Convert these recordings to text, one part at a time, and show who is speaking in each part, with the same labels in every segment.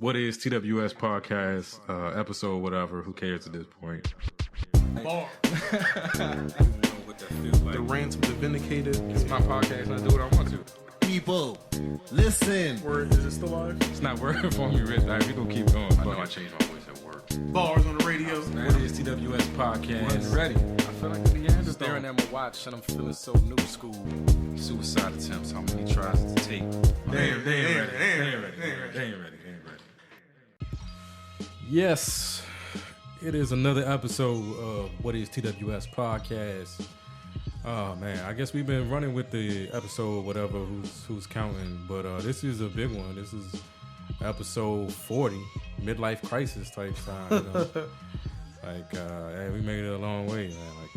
Speaker 1: What is TWS podcast, episode, whatever, who cares at this point?
Speaker 2: Bar.
Speaker 3: The rants of the vindicated.
Speaker 1: It's my podcast and I do what I want to.
Speaker 4: People, listen.
Speaker 3: Word, is it still live?
Speaker 1: It's not working for me, Rich. Like, we gonna keep going. I know I changed my voice at work.
Speaker 3: Bars on the radio.
Speaker 1: What is TWS podcast?
Speaker 2: One's ready.
Speaker 1: I feel like the Neanderthal.
Speaker 2: Staring at my watch and I'm feeling so new school.
Speaker 1: Suicide attempts, how many tries to take? They ain't ready. Yes, it is another episode of What is TWS podcast. Oh man, I guess we've been running with the episode, whatever, who's counting, but this is a big one. This is episode 40, midlife crisis type time. You know? Like, hey, we made it a long way, man. Like,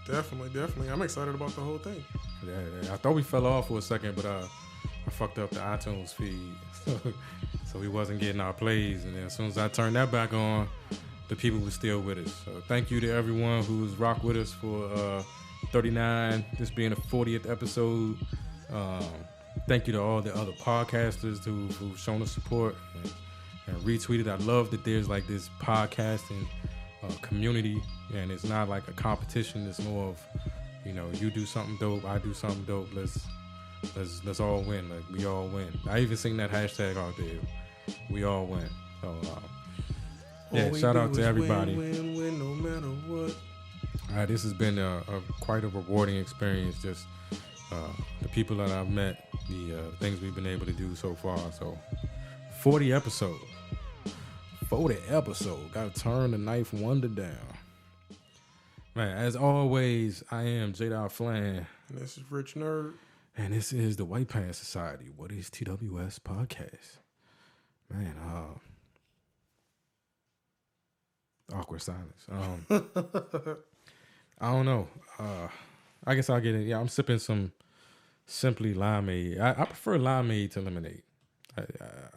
Speaker 3: Definitely. I'm excited about the whole thing.
Speaker 1: yeah, I thought we fell off for a second, but I fucked up the iTunes feed, so we wasn't getting our plays. And then as soon as I turned that back on, the people were still with us. So thank you to everyone who's rocked with us for 39, this being the 40th episode. Thank you to all the other podcasters who've shown us support and retweeted. I love that there's like this podcasting community, and it's not like a competition. It's more of, you know, you do something dope, I do something dope. Let's all win. Like, we all win. I even seen that hashtag out there. We all win. So yeah, shout out to everybody.
Speaker 3: Win, no matter what.
Speaker 1: All right, this has been a quite a rewarding experience. Just the people that I've met, the things we've been able to do so far. So 40 episodes. Got to turn the knife wonder down. Man, as always, I am J. Flan.
Speaker 3: And this is Rich Nerd.
Speaker 1: And this is the White Pants Society. What is TWS podcast? Man, awkward silence. I don't know. I guess I'll get it. Yeah, I'm sipping some Simply Limeade. I prefer limeade to lemonade. I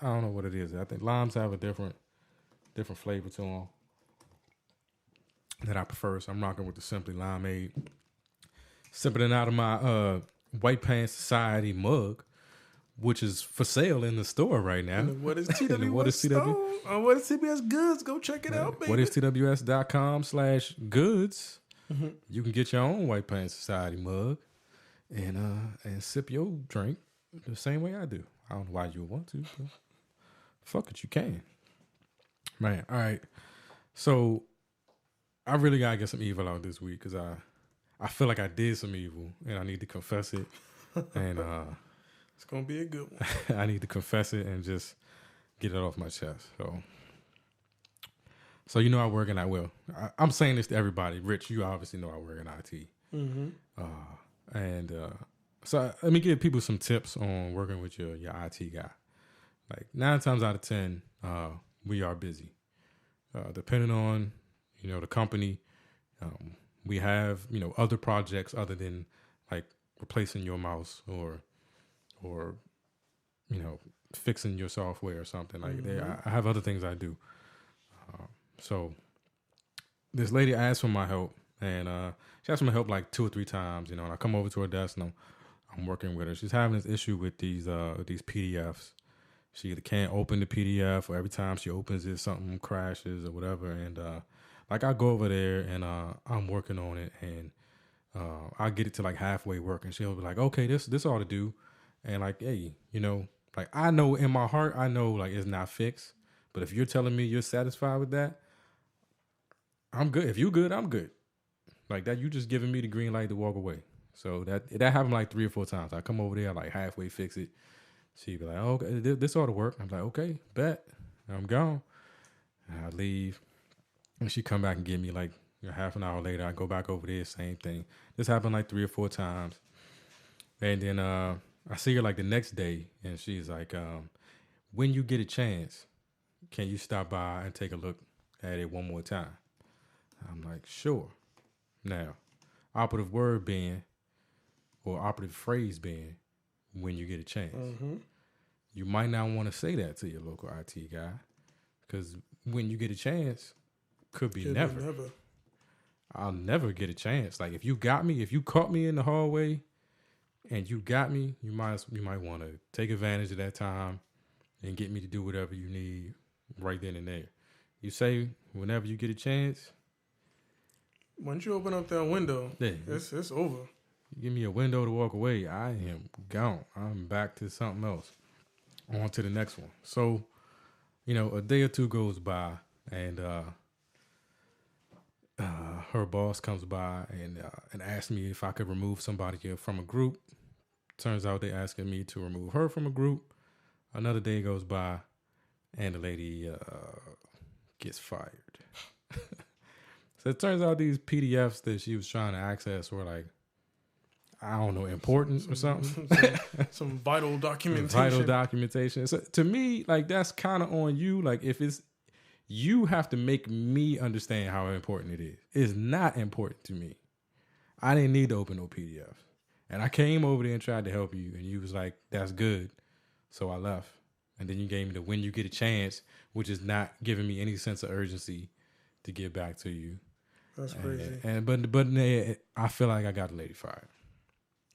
Speaker 1: don't know what it is. I think limes have a different flavor to them that I prefer. So I'm rocking with the Simply Limeade. Sipping it out of my White Pants Society mug, which is for sale in the store right now.
Speaker 3: And what is TWS?
Speaker 1: What is TW?
Speaker 3: What is TWS Goods? Go check it out, baby.
Speaker 1: What is TWS.com/goods? Mm-hmm. You can get your own White Pants Society mug and sip your drink the same way I do. I don't know why you would want to, but fuck it, you can. Man, all right. So I really gotta get some evil out this week because I feel like I did some evil and I need to confess it. And
Speaker 3: it's gonna be a good one.
Speaker 1: I need to confess it and just get it off my chest. So you know I work in IT. Well, I'm saying this to everybody. Rich, you obviously know I work in IT. Mm-hmm. So let me give people some tips on working with your IT guy. Like 9 times out of 10, we are busy. Depending on, you know, the company, we have, you know, other projects other than like replacing your mouse or you know, fixing your software or something like that. I have other things I do. So this lady asked for my help, and she asked for my help like 2 or 3 times, you know, and I come over to her desk and I'm working with her. She's having this issue with these PDFs. She either can't open the PDF, or every time she opens it, something crashes or whatever. And like I go over there and I'm working on it, and I get it to like halfway work, and she'll be like, "Okay, this ought to do." And like, hey, you know, like I know in my heart, I know like it's not fixed. But if you're telling me you're satisfied with that, I'm good. If you're good, I'm good. Like that, you just giving me the green light to walk away. So that happened like 3 or 4 times. I come over there, I like halfway fix it. She'd be like, "Oh, okay, this ought to work." I'm like, "Okay, bet." I'm gone. And I leave. And she come back and get me like, you know, half an hour later. I go back over there, same thing. This happened like 3 or 4 times. And then I see her like the next day, and she's like, "When you get a chance, can you stop by and take a look at it one more time?" I'm like, "Sure." Now, operative word being, or operative phrase being, when you get a chance. Mm-hmm. You might not want to say that to your local IT guy, because when you get a chance, could be never. I'll never get a chance. Like if you caught me in the hallway and you got me, you might want to take advantage of that time and get me to do whatever you need right then and there. You say whenever you get a chance.
Speaker 3: Once you open up that window,
Speaker 1: Yeah.
Speaker 3: it's over.
Speaker 1: Give me a window to walk away. I am gone. I'm back to something else. On to the next one. So, a day or two goes by, and her boss comes by and asks me if I could remove somebody from a group. Turns out they're asking me to remove her from a group. Another day goes by, and the lady gets fired. So it turns out these PDFs that she was trying to access were like, I don't know, important or something.
Speaker 3: Some vital documentation.
Speaker 1: Vital documentation. So to me, like, that's kind of on you. Like, if it's, you have to make me understand how important it is. It's not important to me. I didn't need to open no PDFs. And I came over there and tried to help you, and you was like, that's good. So I left. And then you gave me the when you get a chance, which is not giving me any sense of urgency to get back to you.
Speaker 3: That's crazy.
Speaker 1: But I feel like I got the lady fired.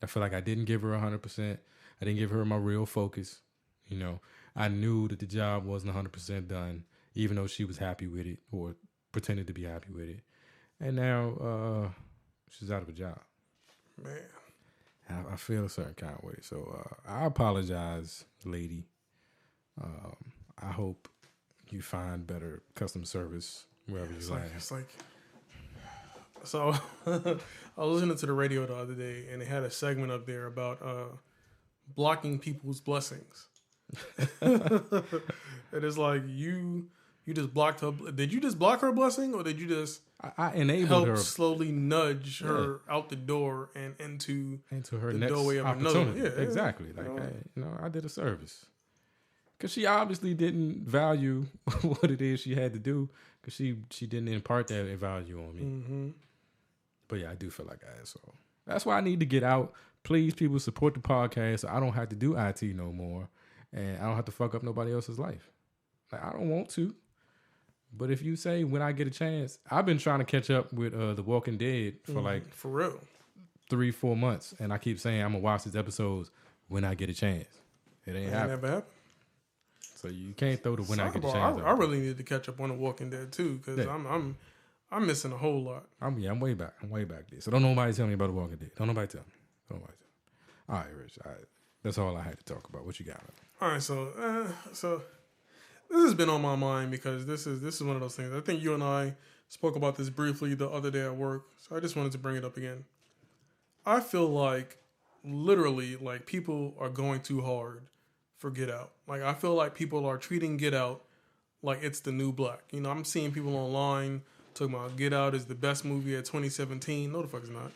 Speaker 1: I feel like I didn't give her 100%. I didn't give her my real focus. I knew that the job wasn't 100% done, even though she was happy with it or pretended to be happy with it. And now she's out of a job.
Speaker 3: Man.
Speaker 1: I feel a certain kind of way. So I apologize, lady. I hope you find better customer service wherever you land.
Speaker 3: It's like, so I was listening to the radio the other day, and they had a segment up there about blocking people's blessings. It is like you just blocked her. Did you just block her blessing, or did you just
Speaker 1: I enabled her,
Speaker 3: slowly nudge her out the door and into
Speaker 1: her
Speaker 3: the
Speaker 1: next
Speaker 3: doorway of another one?
Speaker 1: opportunity? Yeah, exactly. Like I did a service because she obviously didn't value what it is she had to do because she didn't impart that value on me.
Speaker 3: Mm-hmm.
Speaker 1: But yeah, I do feel like an asshole. That's why I need to get out. Please, people, support the podcast so I don't have to do IT no more. And I don't have to fuck up nobody else's life. Like, I don't want to. But if you say when I get a chance, I've been trying to catch up with The Walking Dead for
Speaker 3: for real
Speaker 1: 3-4 months. And I keep saying I'm going to watch these episodes when I get a chance. It ain't happening.
Speaker 3: Never happened.
Speaker 1: So you can't throw the when I get a chance.
Speaker 3: I really need to catch up on The Walking Dead too, because I'm missing a whole lot.
Speaker 1: I'm way back. I'm way back there. So don't nobody tell me about The Walking Dead. Don't nobody tell me. All right, Rich. All right. That's all I had to talk about. What you got?
Speaker 3: All right, so this has been on my mind because this is one of those things. I think you and I spoke about this briefly the other day at work, so I just wanted to bring it up again. I feel like literally like people are going too hard for Get Out. Like I feel like people are treating Get Out like it's the new Black. I'm seeing people online talking about Get Out is the best movie of 2017. No, the fuck it's not.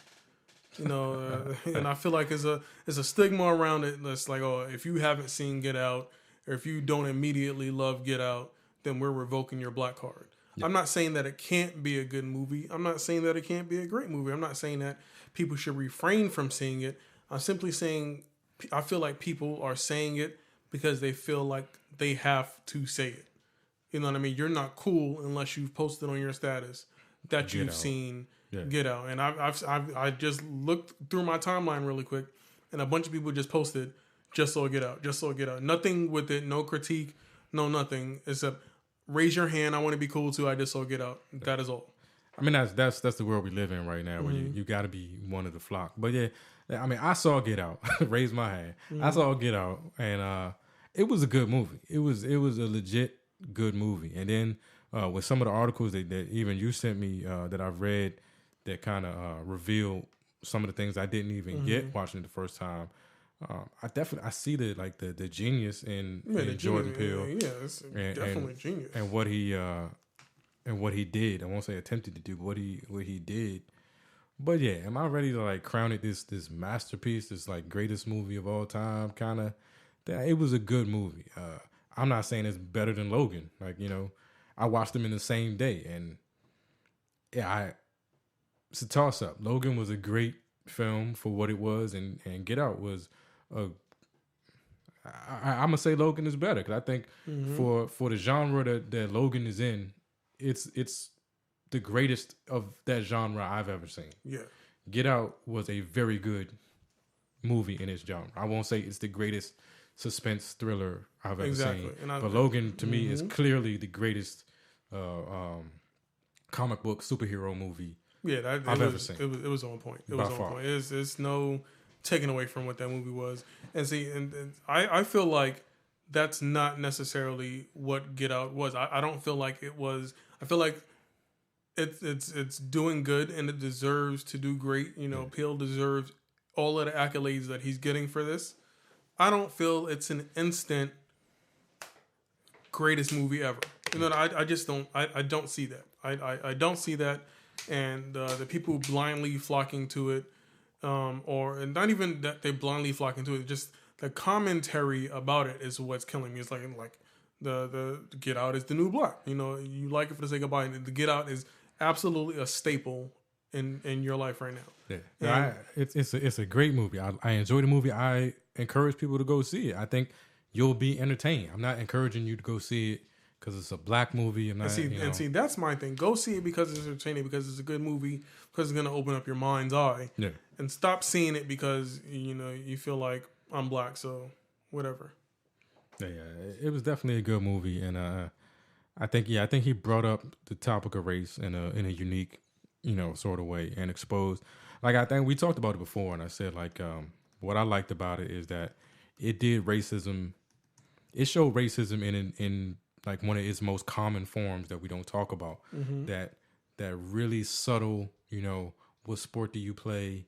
Speaker 3: And I feel like there's a stigma around it that's like, oh, if you haven't seen Get Out or if you don't immediately love Get Out, then we're revoking your Black card. Yeah. I'm not saying that it can't be a good movie. I'm not saying that it can't be a great movie. I'm not saying that people should refrain from seeing it. I'm simply saying I feel like people are saying it because they feel like they have to say it. You know what I mean? You're not cool unless you've posted on your status that you've seen Get Out. And I just looked through my timeline really quick, and a bunch of people just posted, just saw Get Out, just saw Get Out. Nothing with it, no critique, no nothing, except raise your hand, I want to be cool too, I just saw Get Out. That is all.
Speaker 1: I mean, that's the world we live in right now, where you got to be one of the flock. But yeah, I mean, I saw Get Out. Raise my hand. I saw Get Out, and it was a good movie. It was a legit good movie. And then with some of the articles that even you sent me that I've read that kind of reveal some of the things I didn't even get watching it the first time. I see the genius in Jordan Peele.
Speaker 3: Yeah, it's definitely genius.
Speaker 1: And what he did. I won't say attempted to do, but what he did. But yeah, am I ready to like crown it this masterpiece, this like greatest movie of all time? Kind of. It was a good movie. I'm not saying it's better than Logan. Like, I watched them in the same day, and yeah, it's a toss up. Logan was a great film for what it was, and Get Out was I'm gonna say Logan is better because I think for the genre that Logan is in, it's the greatest of that genre I've ever seen.
Speaker 3: Yeah,
Speaker 1: Get Out was a very good movie in its genre. I won't say it's the greatest suspense thriller I've ever
Speaker 3: Exactly.
Speaker 1: seen.
Speaker 3: And
Speaker 1: But Logan, to me, is clearly the greatest comic book superhero movie I've ever seen.
Speaker 3: It was on point. It
Speaker 1: By
Speaker 3: was on
Speaker 1: far.
Speaker 3: point. It's no taking away from what that movie was. And see, and I feel like that's not necessarily what Get Out was. I don't feel like it was. I feel like it's doing good and it deserves to do great. You know, Peele deserves all of the accolades that he's getting for this. I don't feel it's an instant greatest movie ever. You know, I just don't. I don't see that. I don't see that. And the people blindly flocking to it, and not even that they blindly flocking to it, just the commentary about it is what's killing me. It's like the Get Out is the new Black. You know, you like it for the sake of buying it. The Get Out is absolutely a staple in your life right now.
Speaker 1: Yeah, it's a great movie. I enjoy the movie. I encourage people to go see it. I think you'll be entertained. I'm not encouraging you to go see it because it's a Black movie. I'm not,
Speaker 3: see, that's my thing. Go see it because it's entertaining, because it's a good movie, because it's going to open up your mind's eye.
Speaker 1: Yeah.
Speaker 3: And stop seeing it because, you know, you feel like I'm Black, so whatever.
Speaker 1: Yeah, it was definitely a good movie, and I think he brought up the topic of race in a unique, you know, sort of way, and exposed. Like, I think we talked about it before, and I said, like, what I liked about it is that it did racism. It showed racism in like one of its most common forms that we don't talk about. That really subtle, you know, what sport do you play?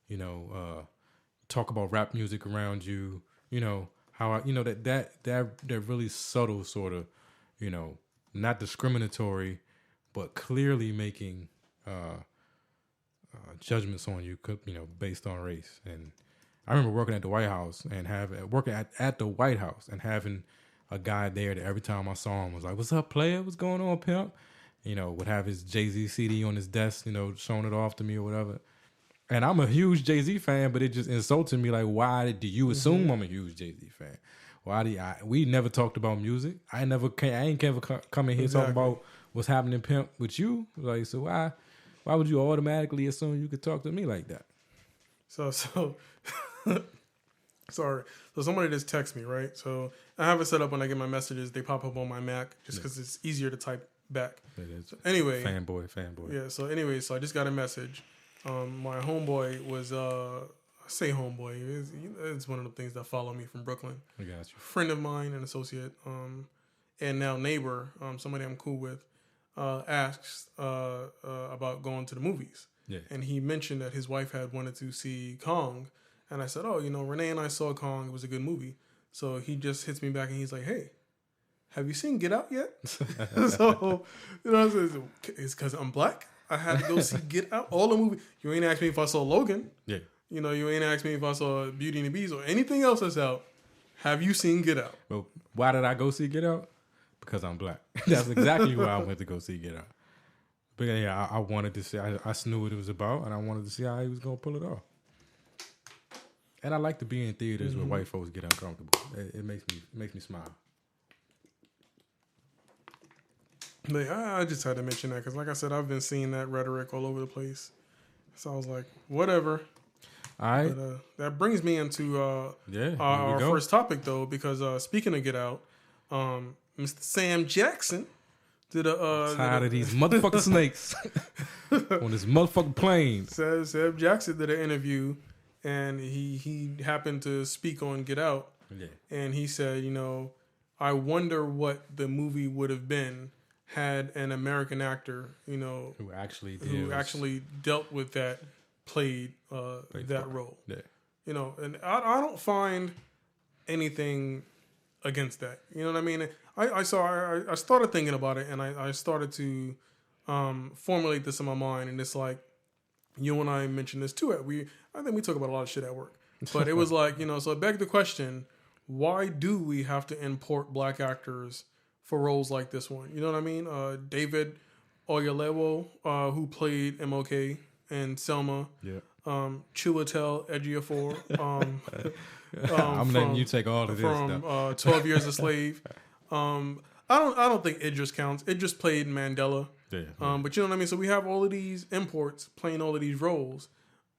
Speaker 1: You know, talk about rap music around you. You know how you know that really subtle sort of, you know, not discriminatory, but clearly making judgments on you, you know, based on race. And I remember working at the White House and working at the White House and having a guy there that every time I saw him was like, "What's up, player? What's going on, pimp?" You know, would have his Jay-Z CD on his desk, you know, showing it off to me or whatever. And I'm a huge Jay-Z fan, but it just insulted me. Like, why do you assume I'm a huge Jay-Z fan? Why we never talked about music. I ain't ever come in here talking about what's happening, pimp, with you. Like, so why would you automatically assume you could talk to me like that?
Speaker 3: So sorry. So somebody just texted me, right? So I have it set up when I get my messages, they pop up on my Mac just because it's easier to type back. So anyway.
Speaker 1: Fanboy.
Speaker 3: Yeah, so anyway, so I just got a message. My homeboy was, I say homeboy, it's one of the things that follow me from Brooklyn.
Speaker 1: I got you.
Speaker 3: Friend of mine, an associate, and now neighbor, somebody I'm cool with, asks about going to the movies.
Speaker 1: Yeah.
Speaker 3: And he mentioned that his wife had wanted to see Kong. And I said, oh, you know, Renee and I saw Kong. It was a good movie. So he just hits me back and he's like, hey, have you seen Get Out yet? So, you know, it's because I'm Black. I had to go see Get Out. All the movie. You ain't asked me if I saw Logan.
Speaker 1: Yeah.
Speaker 3: You know, you ain't asked me if I saw Beauty and the Beast or anything else that's out. Have you seen Get Out?
Speaker 1: Well, why did I go see Get Out? Because I'm Black. That's exactly why I went to go see Get Out. But yeah, I wanted to see. I knew what it was about, and I wanted to see how he was gonna pull it off. And I like to be in theaters where white folks get uncomfortable. It makes me smile.
Speaker 3: But I just had to mention that because, like I said, I've been seeing that rhetoric all over the place. So I was like, whatever.
Speaker 1: All right.
Speaker 3: But, that brings me into our
Speaker 1: go.
Speaker 3: first topic, though, because speaking of Get Out, Mr. Sam Jackson did a...
Speaker 1: tired of these motherfucking snakes on this motherfucking plane.
Speaker 3: Sam Jackson did an interview, and he happened to speak on Get Out.
Speaker 1: Yeah.
Speaker 3: And he said, you know, I wonder what the movie would have been had an American actor, you know,
Speaker 1: who actually
Speaker 3: dealt with that, played that role.
Speaker 1: Yeah.
Speaker 3: You know, and I don't find anything against that. You know what I mean? I started thinking about it, and I started to formulate this in my mind, and it's like, you and I mentioned this too. I think we talk about a lot of shit at work, but it was like, you know, so it begged the question: why do we have to import Black actors for roles like this one? You know what I mean? David Oyelowo, who played MLK and Selma.
Speaker 1: Yeah.
Speaker 3: Chiwetel Ejiofor.
Speaker 1: I'm letting you take all of this
Speaker 3: from 12 Years a Slave. I don't think Idris counts. Idris played Mandela.
Speaker 1: Yeah.
Speaker 3: But you know what I mean? So we have all of these imports playing all of these roles.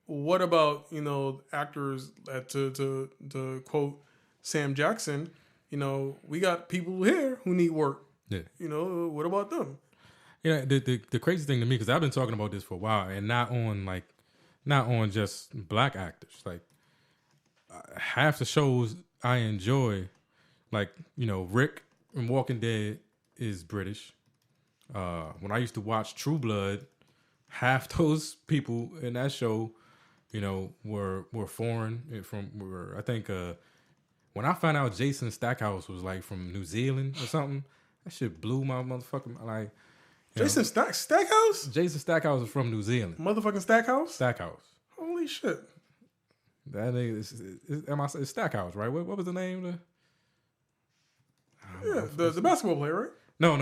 Speaker 3: What about, you know, actors that, to quote Sam Jackson, we got people here who need work.
Speaker 1: Yeah.
Speaker 3: What about them?
Speaker 1: Yeah, the crazy thing to me, because I've been talking about this for a while, and not on just black actors. Like half the shows I enjoy, like Rick from Walking Dead is British. When I used to watch True Blood, half those people in that show, were foreign I think when I found out Jason Stackhouse was like from New Zealand or something, that shit blew my motherfucking like.
Speaker 3: Jason Stackhouse?
Speaker 1: Jason Stackhouse is from New Zealand.
Speaker 3: Motherfucking Stackhouse?
Speaker 1: Stackhouse.
Speaker 3: Holy shit.
Speaker 1: That nigga is Stackhouse, right? What was the name?
Speaker 3: The basketball player, right?
Speaker 1: No.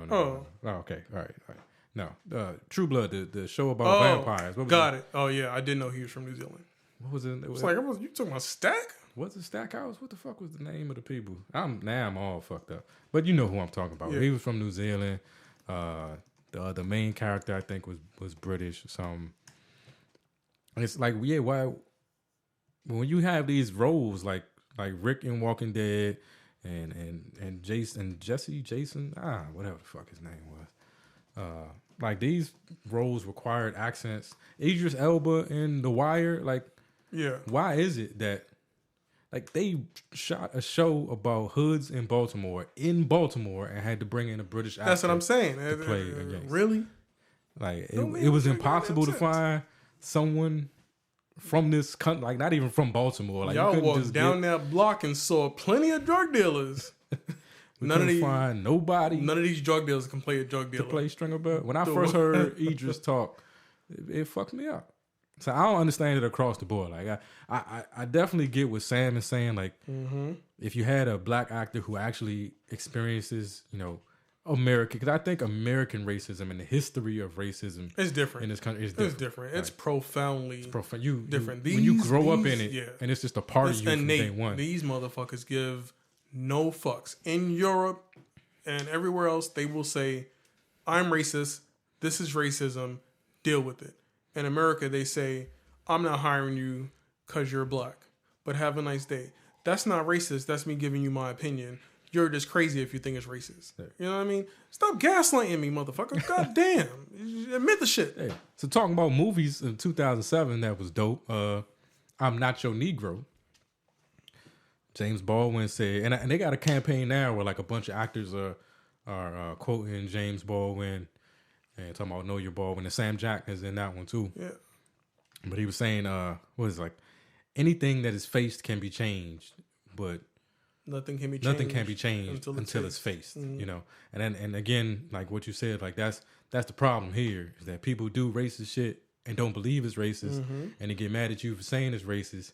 Speaker 3: Oh.
Speaker 1: Oh, okay. All right. No. True Blood, the show about vampires. What was
Speaker 3: got it. Oh, yeah. I didn't know he was from New Zealand.
Speaker 1: What was it?
Speaker 3: It's like, you talking about Stack?
Speaker 1: Was it Stackhouse? What the fuck was the name of the people? I'm all fucked up. But you know who I'm talking about.
Speaker 3: Yeah.
Speaker 1: He was from New Zealand. The main character I think was British or something. It's like, yeah, why when you have these roles like Rick in Walking Dead and Jason, whatever the fuck his name was. Like these roles required accents. Idris Elba in The Wire, like,
Speaker 3: yeah.
Speaker 1: Why is it that like they shot a show about hoods in Baltimore and had to bring in a British actor?
Speaker 3: That's what I'm saying.
Speaker 1: To play a gangster.
Speaker 3: Really?
Speaker 1: Like it was impossible to find someone from this country, like not even from Baltimore. Like
Speaker 3: y'all walked down that block and saw plenty of drug dealers.
Speaker 1: Find nobody.
Speaker 3: None of these drug dealers can play a drug dealer.
Speaker 1: To play Stringer Bell. When I first heard Idris talk, it fucked me up. So I don't understand it across the board. Like I definitely get what Sam is saying. Like if you had a black actor who actually experiences, American, because I think American racism and the history of racism
Speaker 3: is different
Speaker 1: in this country.
Speaker 3: It's different. It's profoundly different.
Speaker 1: When you grow up in it, and it's just a part of you from day one.
Speaker 3: These motherfuckers give no fucks. In Europe and everywhere else, they will say, "I'm racist. This is racism. Deal with it." In America, they say, "I'm not hiring you because you're black, but have a nice day." That's not racist. That's me giving you my opinion. You're just crazy if you think it's racist.
Speaker 1: Yeah.
Speaker 3: You know what I mean? Stop gaslighting me, motherfucker. God damn. Admit the shit.
Speaker 1: Hey, so talking about movies in 2007 that was dope. I'm Not Your Negro. James Baldwin said, and they got a campaign now where like a bunch of actors are quoting James Baldwin and talking about Know Your Baldwin. And Sam Jack is in that one too.
Speaker 3: Yeah.
Speaker 1: But he was saying, anything that is faced can be changed, but
Speaker 3: nothing can be changed
Speaker 1: until it's faced. Mm-hmm. And again, like what you said, like that's the problem here is that people do racist shit and don't believe it's racist, and they get mad at you for saying it's racist.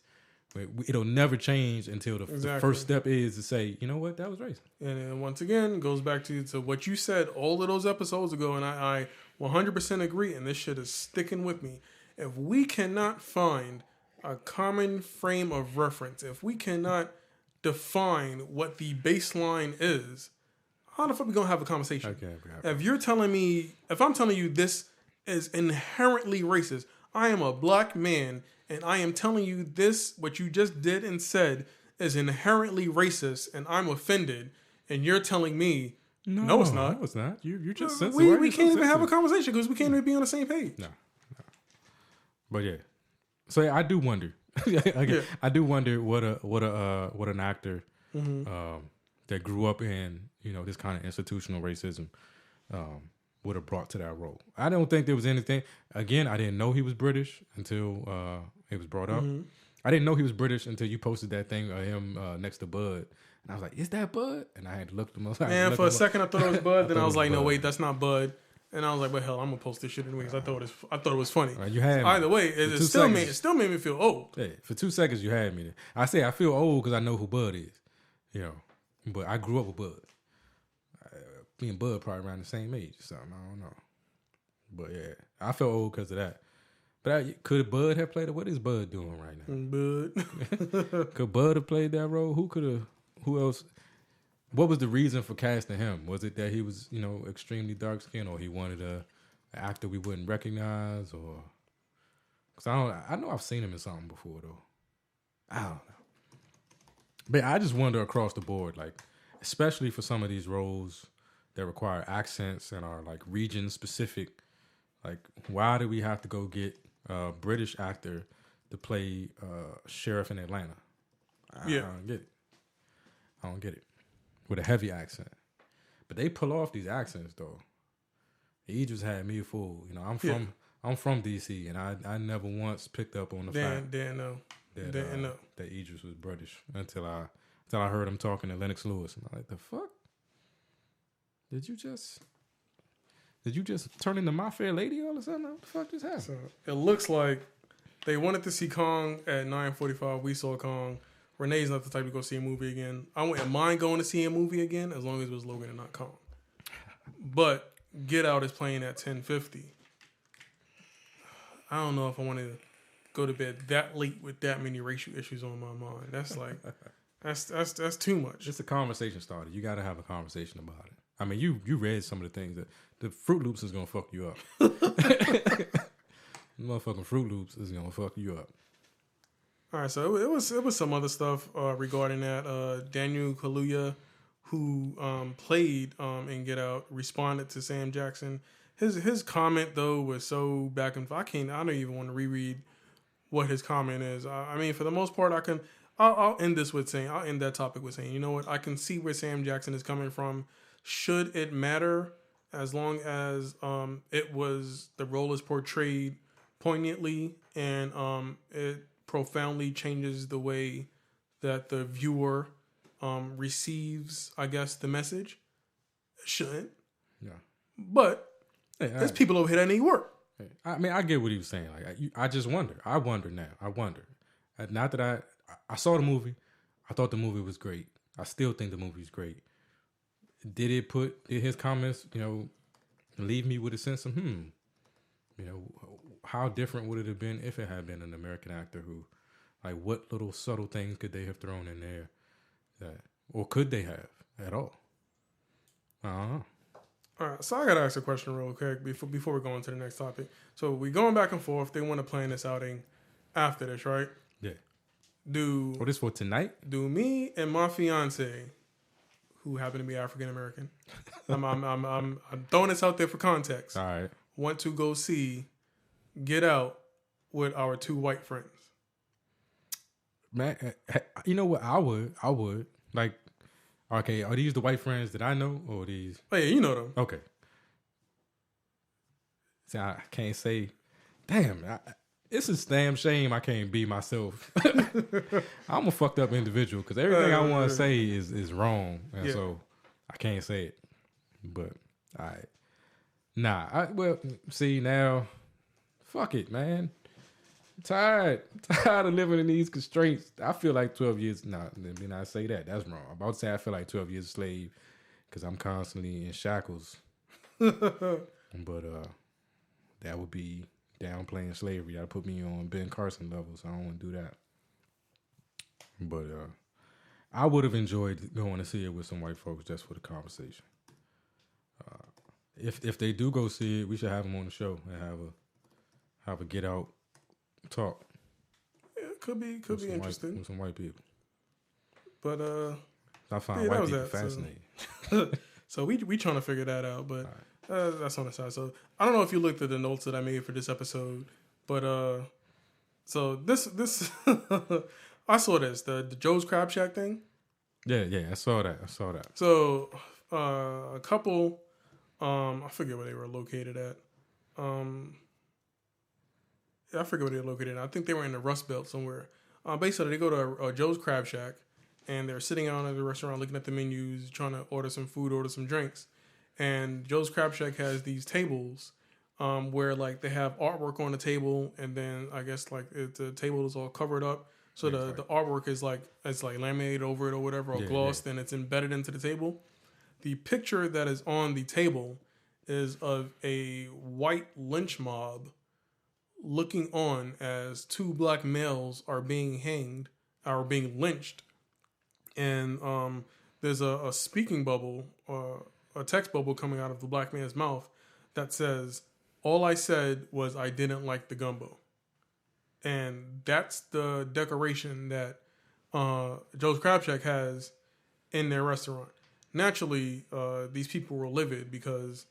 Speaker 1: But it'll never change until the first step is to say, you know what, that was racist.
Speaker 3: And then once again, goes back to what you said all of those episodes ago, and I 100% agree, and this shit is sticking with me. If we cannot find a common frame of reference, if we cannot define what the baseline is, how the fuck we gonna have a conversation?
Speaker 1: Okay.
Speaker 3: If I'm telling you this is inherently racist, I am a black man, and I am telling you this, what you just did and said is inherently racist, and I'm offended, and you're telling me, no it's not.
Speaker 1: No, it's not. You're just sensitive.
Speaker 3: We can't even have a conversation because we can't even be on the same page.
Speaker 1: No. But yeah. So yeah, I do wonder. I do wonder what an actor that grew up in this kind of institutional racism would have brought to that role. I don't think there was anything. Again, I didn't know he was British until it was brought up. I didn't know he was British until you posted that thing of him next to Bud, and I was like, "Is that Bud?" And I had looked him up.
Speaker 3: Man, for a second I thought it was Bud. Then I was like, "No, wait, that's not Bud." And I was like, "Well, hell, I'm gonna post this shit anyway because I thought it was funny."
Speaker 1: You had me.
Speaker 3: Either way, it still made me feel old.
Speaker 1: Yeah, for 2 seconds you had me there. I say I feel old because I know who Bud is, but I grew up with Bud. Me and Bud probably around the same age or something. I don't know, but yeah, I felt old because of that. But could Bud have played it? What is Bud doing right now?
Speaker 3: Bud.
Speaker 1: Could Bud have played that role? Who else? What was the reason for casting him? Was it that he was, extremely dark skinned, or he wanted an actor we wouldn't recognize, or? Because I know I've seen him in something before though. I don't know. But I just wonder across the board, like, especially for some of these roles that require accents and are like region specific, like, why do we have to go get a British actor to play sheriff in Atlanta? I don't get it. I don't get it. With a heavy accent. But they pull off these accents though. He just had me fooled. You know, I'm from DC, and I never once picked up on the fact that Idris was British until I heard him talking to Lennox Lewis, and I'm like, the fuck? Did you just turn into My Fair Lady all of a sudden? What the fuck just happened?
Speaker 3: So it looks like they wanted to see Kong at 9:45. We saw Kong. Renee's not the type to go see a movie again. I wouldn't mind going to see a movie again as long as it was Logan and not Kong. But Get Out is playing at 10:50. I don't know if I want to go to bed that late with that many racial issues on my mind. That's like that's too much.
Speaker 1: It's a conversation starter. You got to have a conversation about it. I mean, you read some of the things that the Fruit Loops is gonna fuck you up. Motherfucking Fruit Loops is gonna fuck you up.
Speaker 3: All right, so it was some other stuff regarding that. Daniel Kaluuya, who played in Get Out, responded to Sam Jackson. His comment though was so back and forth. I don't even want to reread what his comment is. I mean, for the most part, I'll end that topic with saying, you know what? I can see where Sam Jackson is coming from. Should it matter, as long as the role is portrayed poignantly and it profoundly changes the way that the viewer receives, I guess, the message. It shouldn't. Yeah. But there's people over here that need work.
Speaker 1: I mean, I get what he was saying. Like, I just wonder. I wonder now. Not that I saw the movie. I thought the movie was great. I still think the movie's great. Did his comments, leave me with a sense of, how different would it have been if it had been an American actor who, like, what little subtle things could they have thrown in there or could they have at all? I don't know.
Speaker 3: All right, so I got to ask a question real quick before we go on to the next topic. So we're going back and forth. They want to plan this outing after this, right?
Speaker 1: Yeah.
Speaker 3: This
Speaker 1: for tonight?
Speaker 3: Do me and my fiance, who happen to be African American, I'm throwing this out there for context.
Speaker 1: All right.
Speaker 3: Want to go see Get Out with our two white friends?
Speaker 1: Man, you know what? I would. Like, okay, are these the white friends that I know, or these?
Speaker 3: Oh yeah, you know them.
Speaker 1: Okay. See, I can't say. Damn, it's a damn shame I can't be myself. I'm a fucked up individual because everything I want to say is wrong, and so I can't say it. But all right, see now, fuck it, man. Tired of living in these constraints. I feel like 12 years. Let me not say that. That's wrong. I'm about to say I feel like 12 years a slave because I'm constantly in shackles. But that would be downplaying slavery. That'd put me on Ben Carson levels. I don't want to do that. But I would have enjoyed going to see it with some white folks just for the conversation. If they do go see it, we should have them on the show and have a Get Out talk.
Speaker 3: Yeah, could be interesting
Speaker 1: with some white people.
Speaker 3: But
Speaker 1: I find white people fascinating.
Speaker 3: So we trying to figure that out, but that's on the side. So I don't know if you looked at the notes that I made for this episode, but so this I saw this the Joe's Crab Shack thing.
Speaker 1: Yeah, I saw that.
Speaker 3: So a couple, I forget where they were located at. I forget where they were located. I think they were in the Rust Belt somewhere. Basically, they go to Joe's Crab Shack, and they're sitting out at the restaurant looking at the menus, trying to order some food, order some drinks. And Joe's Crab Shack has these tables where, like, they have artwork on the table, and then I guess, like, the table is all covered up. So the artwork is, like, it's like laminated over it or whatever, or glossed, and it's embedded into the table. The picture that is on the table is of a white lynch mob looking on as two black males are being lynched. And there's a speaking bubble, a text bubble coming out of the black man's mouth that says, "All I said was I didn't like the gumbo." And that's the decoration that Joe's Crab Shack has in their restaurant. Naturally, these people were livid because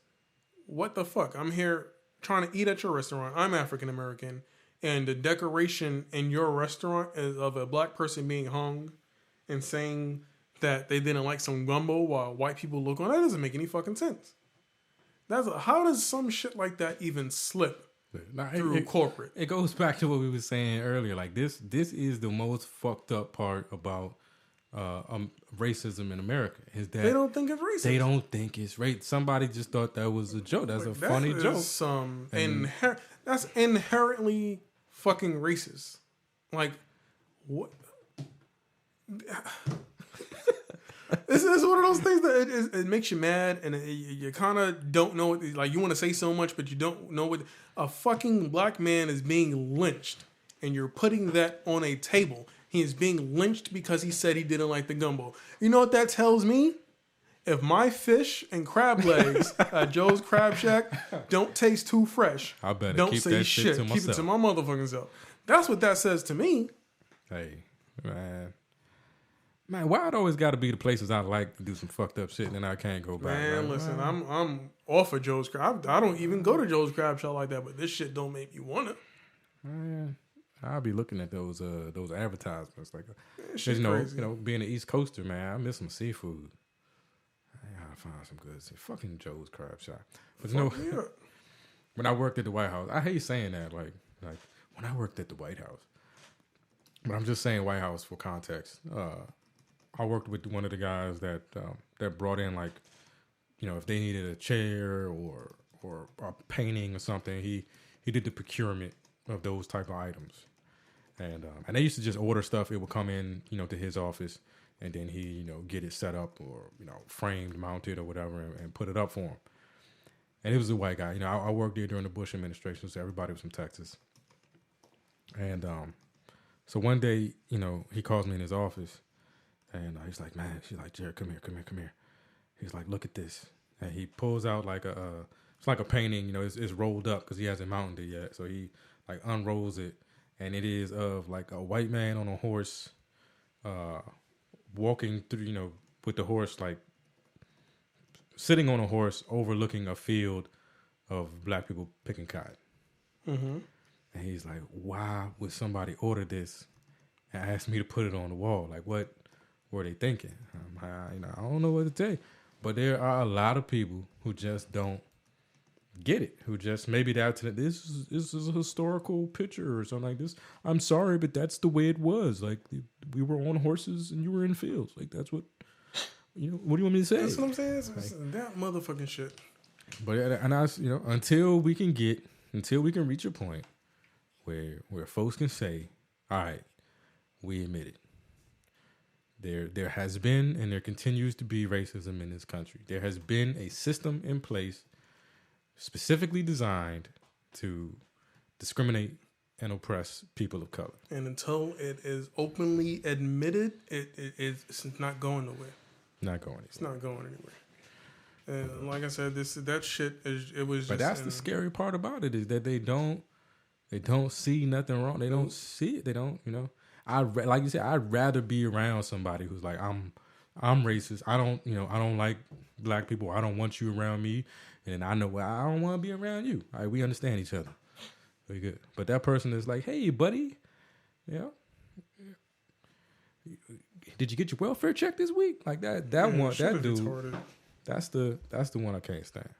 Speaker 3: what the fuck? I'm here trying to eat at your restaurant. I'm African American, and the decoration in your restaurant is of a black person being hung and saying that they didn't like some gumbo while white people look on. That doesn't make any fucking sense. How does some shit like that even slip through corporate?
Speaker 1: It goes back to what we were saying earlier. Like this is the most fucked up part about racism in America is that
Speaker 3: they don't think it's racist.
Speaker 1: They don't think it's racist. Somebody just thought that was a joke. That's a funny joke.
Speaker 3: That's inherently fucking racist. Like what? This is one of those things that it makes you mad, and you kind of don't know what. Like you want to say so much, but you don't know what. A fucking black man is being lynched, and you're putting that on a table. He is being lynched because he said he didn't like the gumbo. You know what that tells me? If my fish and crab legs at Joe's Crab Shack don't taste too fresh,
Speaker 1: I better
Speaker 3: don't
Speaker 1: keep
Speaker 3: say
Speaker 1: that
Speaker 3: shit.
Speaker 1: shit to
Speaker 3: Keep
Speaker 1: myself.
Speaker 3: it to my motherfucking self. That's what that says to me.
Speaker 1: Hey, man, why it always got to be the places I like to do some fucked up shit and then I can't go back?
Speaker 3: Man,
Speaker 1: like,
Speaker 3: listen, I'm off of Joe's Crab. I don't even go to Joe's Crab Shack like that, but this shit don't make me wanna.
Speaker 1: Man, I'll be looking at those advertisements like,
Speaker 3: Shit
Speaker 1: you know,
Speaker 3: crazy.
Speaker 1: being an East Coaster, man, I miss some seafood. I gotta find some good seafood. Fucking Joe's Crab Shack. But you know,
Speaker 3: Yeah.
Speaker 1: when I worked at the White House, I hate saying that, like when I worked at the White House, but I'm just saying White House for context. I worked with one of the guys that brought in, like, you know, if they needed a chair or a painting or something, he did the procurement of those type of items. And they used to just order stuff. It would come in, you know, to his office, and then he, you know, get it set up or, you know, framed, mounted or whatever, and put it up for him. And he was a white guy. You know, I worked there during the Bush administration, so everybody was from Texas. And so one day, you know, he calls me in his office, and he's like, man, she's like, Jared, come here. He's like, look at this. And he pulls out like it's like a painting, you know, it's rolled up because he hasn't mounted it yet. So he like unrolls it, and it is of like a white man on a horse, walking through, you know, with the horse, like sitting on a horse overlooking a field of black people picking cotton. Mm-hmm. And he's like, why would somebody order this and ask me to put it on the wall? Like, what were they thinking? You know, I don't know what to tell you. But there are a lot of people who just don't get it, who just maybe this is a historical picture or something like this. I'm sorry, but that's the way it was. Like, we were on horses and you were in fields. Like, that's what, you know, what do you want me to say?
Speaker 3: That's what I'm saying. It's that motherfucking shit.
Speaker 1: But, and I, you know, until we can reach a point where folks can say, all right, we admit it. There has been and there continues to be racism in this country. There has been a system in place specifically designed to discriminate and oppress people of color.
Speaker 3: And until it is openly admitted, it's not going nowhere.
Speaker 1: Not going anywhere.
Speaker 3: It's not going anywhere. And like I said, that shit is it was.
Speaker 1: But that's the scary part about it, is that they don't see nothing wrong. They don't see it. They don't, you know. Like you said, I'd rather be around somebody who's like, I'm racist. I don't like black people. I don't want you around me. And I know I don't want to be around you. All right, we understand each other. Very good. But that person is like, hey, buddy, yeah, did you get your welfare check this week? Like that dude.
Speaker 3: Retarded.
Speaker 1: That's the one I can't stand.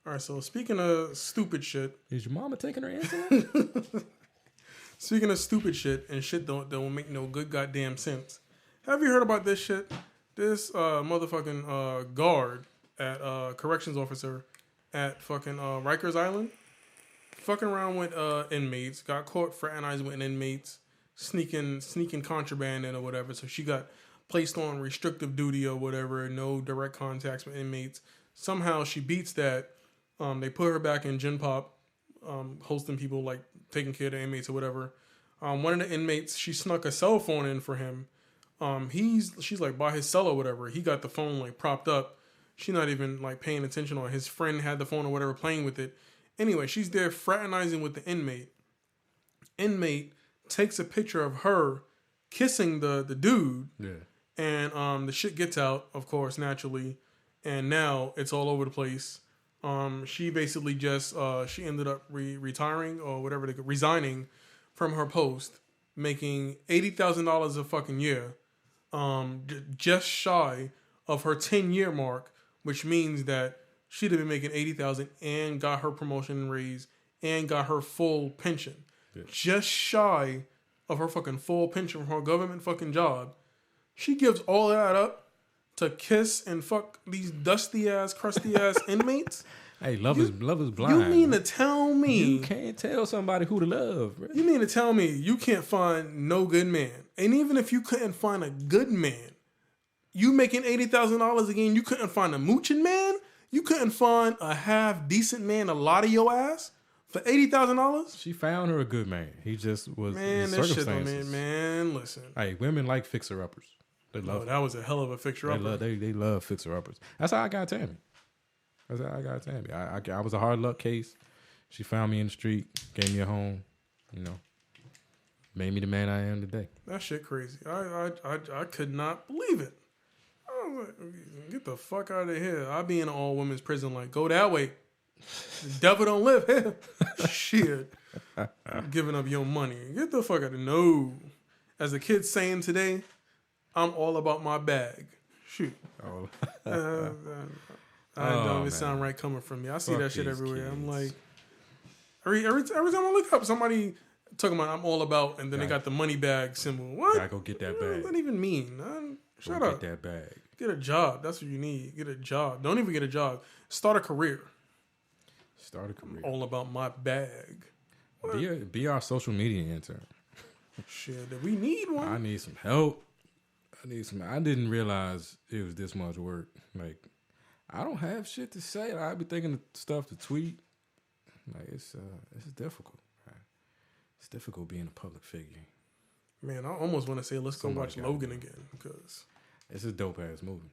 Speaker 3: All right, so speaking of stupid shit,
Speaker 1: Is your mama taking her insulin?
Speaker 3: speaking of stupid shit and shit don't make no good goddamn sense. Have you heard about this shit? This motherfucking guard at corrections officer at fucking Rikers Island, fucking around with inmates, got caught fraternizing with inmates, sneaking contraband in or whatever. So she got placed on restrictive duty or whatever, no direct contacts with inmates. Somehow she beats that. They put her back in Gen Pop, hosting people, like taking care of the inmates or whatever. One of the inmates, she snuck a cell phone in for him. She's like by his cell or whatever. He got the phone like propped up. She's not even like paying attention on it. His friend had the phone or whatever playing with it. Anyway, she's there fraternizing with the inmate. Inmate takes a picture of her kissing the dude.
Speaker 1: Yeah.
Speaker 3: And the shit gets out, of course, naturally. And now it's all over the place. She basically just, she ended up retiring or whatever, resigning from her post, making $80,000 a fucking year, just shy of her 10-year mark, which means that she'd have been making $80,000 and got her promotion and raise and got her full pension. Yeah. Just shy of her fucking full pension from her government fucking job. She gives all that up to kiss and fuck these dusty ass, crusty ass inmates.
Speaker 1: Hey, love is blind.
Speaker 3: You mean to tell me
Speaker 1: you can't tell somebody who to love, bro.
Speaker 3: You mean to tell me you can't find no good man? And even if you couldn't find a good man, you making $80,000 again, you couldn't find a mooching man? You couldn't find a half decent man to lie to your ass for $80,000?
Speaker 1: She found her a good man. He just was
Speaker 3: man. That shit don't mean, man. Listen,
Speaker 1: hey, women like fixer uppers. They love.
Speaker 3: Oh, that was a hell of a fixer upper.
Speaker 1: They love fixer uppers. That's how I got Tammy. I was a hard luck case. She found me in the street, gave me a home, made me the man I am today.
Speaker 3: That shit crazy. I could not believe it. I was like, get the fuck out of here. I'll be in an all women's prison. Like, go that way. The devil don't live here. Shit. Giving up your money. Get the fuck out of no. As the kid's saying today, I'm all about my bag. Shoot.
Speaker 1: Oh.
Speaker 3: I don't even sound right coming from me. I see that shit everywhere. Kids. I'm like, every time I look up, somebody talking about I'm all about, and then they got the money bag symbol. What?
Speaker 1: Gotta go get that bag.
Speaker 3: What does that even mean? Shut up.
Speaker 1: Get that bag.
Speaker 3: Get a job. That's what you need. Get a job. Don't even get a job. Start a career. I'm all about my bag.
Speaker 1: Be our social media intern.
Speaker 3: Shit, we need one.
Speaker 1: I need some help. I didn't realize it was this much work. Like, I don't have shit to say. I be thinking of stuff to tweet. Like, it's difficult. It's difficult being a public figure.
Speaker 3: Man, I almost want to say let's go watch Logan again because
Speaker 1: it's a dope ass movie.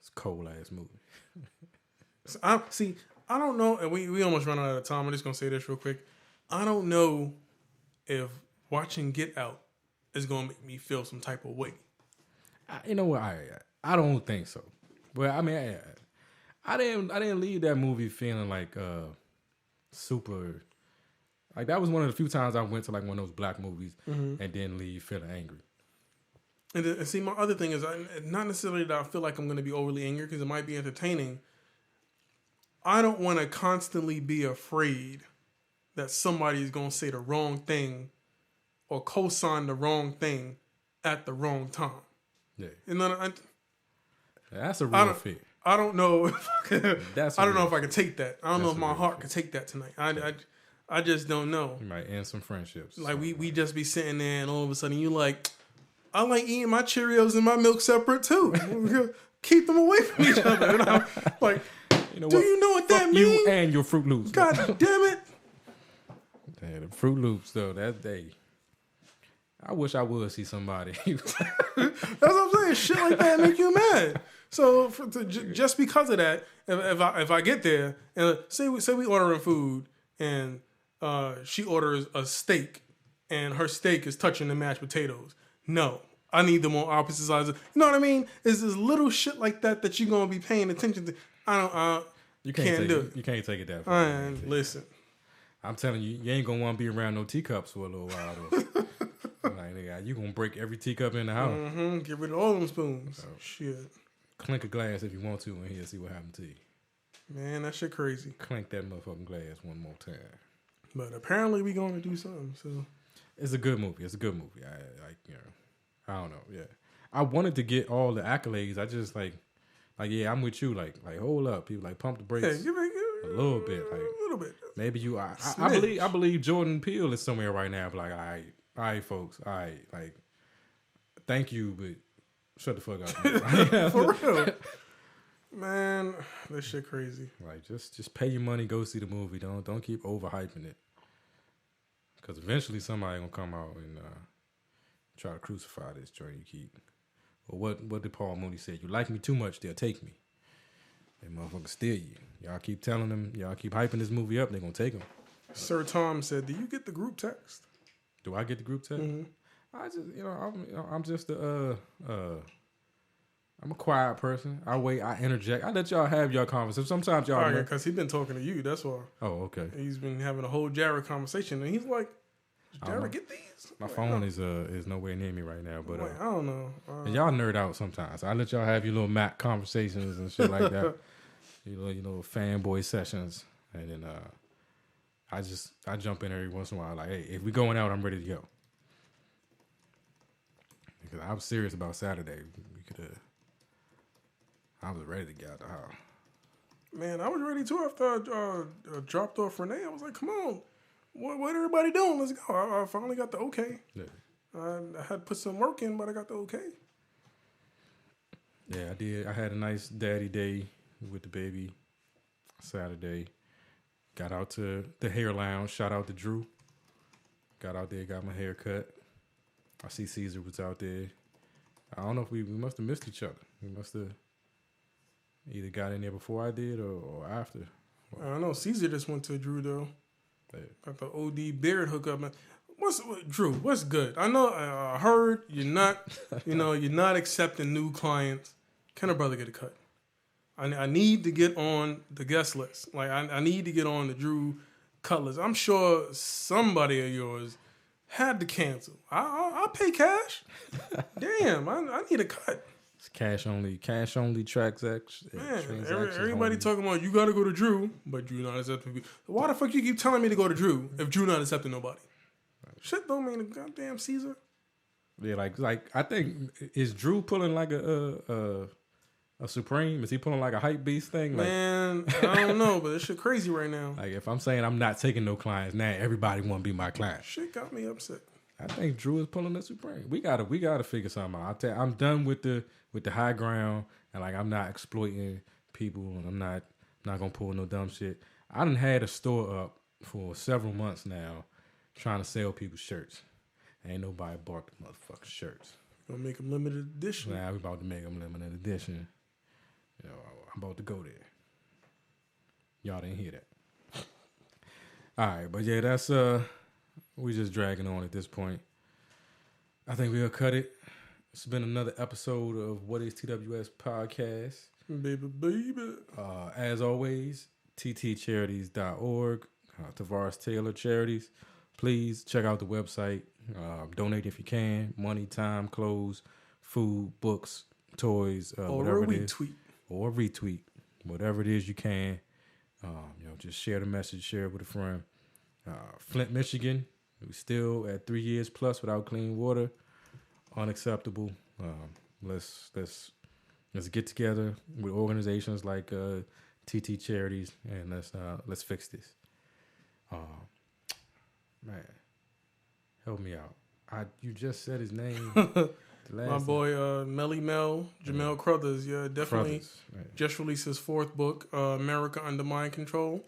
Speaker 1: It's a cold ass movie.
Speaker 3: So I don't know, and we almost run out of time. I'm just gonna say this real quick. I don't know if watching Get Out is gonna make me feel some type of way.
Speaker 1: You know what? I don't think so. But I mean, I didn't leave that movie feeling like super. Like, that was one of the few times I went to like one of those black movies and didn't leave feeling angry.
Speaker 3: And see, my other thing is, not necessarily that I feel like I'm going to be overly angry because it might be entertaining. I don't want to constantly be afraid that somebody is going to say the wrong thing or co-sign the wrong thing at the wrong time.
Speaker 1: Yeah.
Speaker 3: And then
Speaker 1: that's a real fear.
Speaker 3: I don't know if I can, I don't know if I can take that. I don't know if my heart can take that tonight. I just don't know.
Speaker 1: You might end some friendships.
Speaker 3: Like, we just be sitting there and all of a sudden you like, I like eating my Cheerios and my milk separate too. Keep them away from each other. And I'm like, do you know what that means?
Speaker 1: You and your Fruit Loops.
Speaker 3: God damn it.
Speaker 1: Yeah, the Fruit Loops though, that day. I wish I would see somebody.
Speaker 3: That's what I'm saying. Shit like that make you mad. So just because of that, if I get there and say we ordering food and she orders a steak and her steak is touching the mashed potatoes, no, I need them on opposite sides. You know what I mean? It's this little shit like that you're gonna be paying attention to. You can't do it.
Speaker 1: You can't take it that far.
Speaker 3: Listen,
Speaker 1: I'm telling you, you ain't gonna want to be around no teacups for a little while though. Like, nigga, you gonna break every teacup in the house.
Speaker 3: Mm-hmm. Get rid of all them spoons. So, shit.
Speaker 1: Clink a glass if you want to in here. See what happens to you.
Speaker 3: Man, that shit crazy.
Speaker 1: Clink that motherfucking glass one more time.
Speaker 3: But apparently we gonna do something. So
Speaker 1: it's a good movie. I don't know. Yeah, I wanted to get all the accolades. I just like yeah, I'm with you. Like hold up, people. Like pump the brakes a little bit. Like
Speaker 3: a little bit.
Speaker 1: Maybe you. I believe Jordan Peele is somewhere right now. But like, all right, folks. All right, like, thank you, but shut the fuck up.
Speaker 3: For real. Man, this shit crazy.
Speaker 1: Like, just pay your money, go see the movie. Don't keep overhyping it. Because eventually somebody gonna come out and try to crucify this joint you keep. Or what did Paul Mooney say? You like me too much, they'll take me. They motherfuckers steal you. Y'all keep telling them, y'all keep hyping this movie up, they're gonna take them.
Speaker 3: Sir Tom said, do you get the group text?
Speaker 1: Do I get the group text?
Speaker 3: Mm-hmm.
Speaker 1: I just, I'm just I'm a quiet person. I wait. I interject. I let y'all have your conversation. Sometimes y'all.
Speaker 3: Because he's been talking to you. That's why.
Speaker 1: Oh, okay.
Speaker 3: He's been having a whole Jared conversation, and he's like, "Jared, get these."
Speaker 1: My phone is nowhere near me right now, but
Speaker 3: I don't know.
Speaker 1: And y'all nerd out sometimes. I let y'all have your little Mac conversations and shit like that. Fanboy sessions, and then I jump in every once in a while. Like, hey, if we going out, I'm ready to go. Because I was serious about Saturday. I was ready to get out the house.
Speaker 3: Man, I was ready too after I dropped off Renee. I was like, come on. What everybody doing? Let's go. I finally got the okay. Yeah. I had to put some work in, but I got the okay.
Speaker 1: Yeah, I did. I had a nice daddy day with the baby Saturday. Got out to the hair lounge. Shout out to Drew. Got out there, got my hair cut. I see Caesar was out there. I don't know if we must have missed each other. We must have either got in there before I did or after.
Speaker 3: I don't know. Caesar just went to Drew though. Yeah. Got the OD beard hookup. Drew? What's good? I know. I heard you're not. You're not accepting new clients. Can a brother get a cut? I need to get on the guest list. Like I need to get on the Drew cut list. I'm sure somebody of yours had to cancel. I'll pay cash. Damn, I need a cut.
Speaker 1: It's cash only transactions.
Speaker 3: Man, everybody talking about you got to go to Drew, but Drew not accepting people. Why the fuck you keep telling me to go to Drew if Drew not accepting nobody? Shit don't mean a goddamn Caesar.
Speaker 1: Yeah, like I think is Drew pulling like a Supreme? Is he pulling like a hype beast thing?
Speaker 3: Man, I don't know, but this shit crazy right now.
Speaker 1: Like if I'm saying I'm not taking no clients now, everybody want to be my client.
Speaker 3: Shit got me upset.
Speaker 1: I think Drew is pulling the Supreme. We gotta figure something out. I'm done with the high ground and like I'm not exploiting people and I'm not gonna pull no dumb shit. I done had a store up for several months now trying to sell people shirts. Ain't nobody bought the motherfucking shirts.
Speaker 3: Gonna make them limited edition.
Speaker 1: Nah, we about to make them limited edition. I'm about to go there. Y'all didn't hear that. All right, but yeah, that's we just dragging on at this point. I think we'll cut it. It's been another episode of What is TWS Podcast.
Speaker 3: Baby.
Speaker 1: As always, ttcharities.org, Tavares Taylor Charities. Please check out the website. Donate if you can. Money, time, clothes, food, books, toys, whatever it is. Or retweet. Whatever it is you can. Just share the message, share it with a friend. Flint, Michigan. We still at 3 years plus without clean water. Unacceptable. Let's get together with organizations like TT Charities and let's fix this. Man, help me out. You just said his name.
Speaker 3: My boy Melly Mel, Jamel Crothers. Yeah, definitely. Just released his fourth book, America Under Mind Control.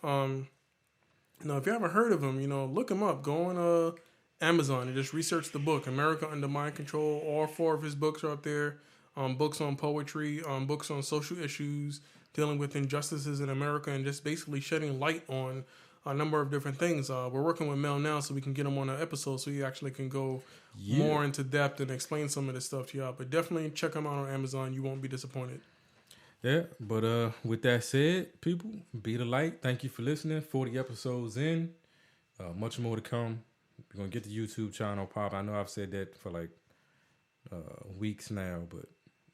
Speaker 3: If you haven't heard of him, look him up. Go on Amazon and just research the book, America Under Mind Control. All 4 of his books are up there. Books on poetry, books on social issues, dealing with injustices in America, and just basically shedding light on a number of different things. We're working with Mel now so we can get him on an episode so he actually can go more into depth and explain some of this stuff to y'all. But definitely check him out on Amazon. You won't be disappointed.
Speaker 1: Yeah, but with that said, people, be the light. Thank you for listening. 40 episodes in. Much more to come. We're going to get the YouTube channel pop. I know I've said that for like weeks now, but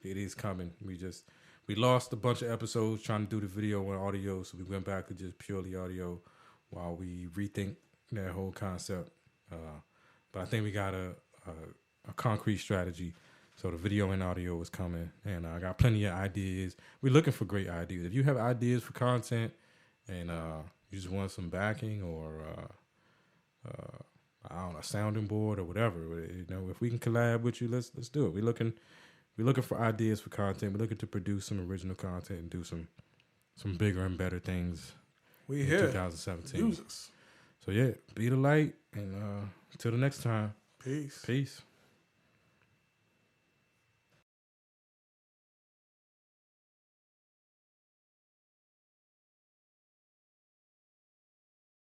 Speaker 1: it is coming. We lost a bunch of episodes trying to do the video and audio, so we went back to just purely audio while we rethink that whole concept. But I think we got a concrete strategy. So the video and audio is coming, and I got plenty of ideas. We're looking for great ideas. If you have ideas for content and you just want some backing or a sounding board or whatever, if we can collab with you, let's do it. We're looking for ideas for content. We're looking to produce some original content and do some bigger and better things.
Speaker 3: We here
Speaker 1: 2017.
Speaker 3: Use us.
Speaker 1: So yeah, be the light, and until the next time.
Speaker 3: Peace.
Speaker 1: Peace.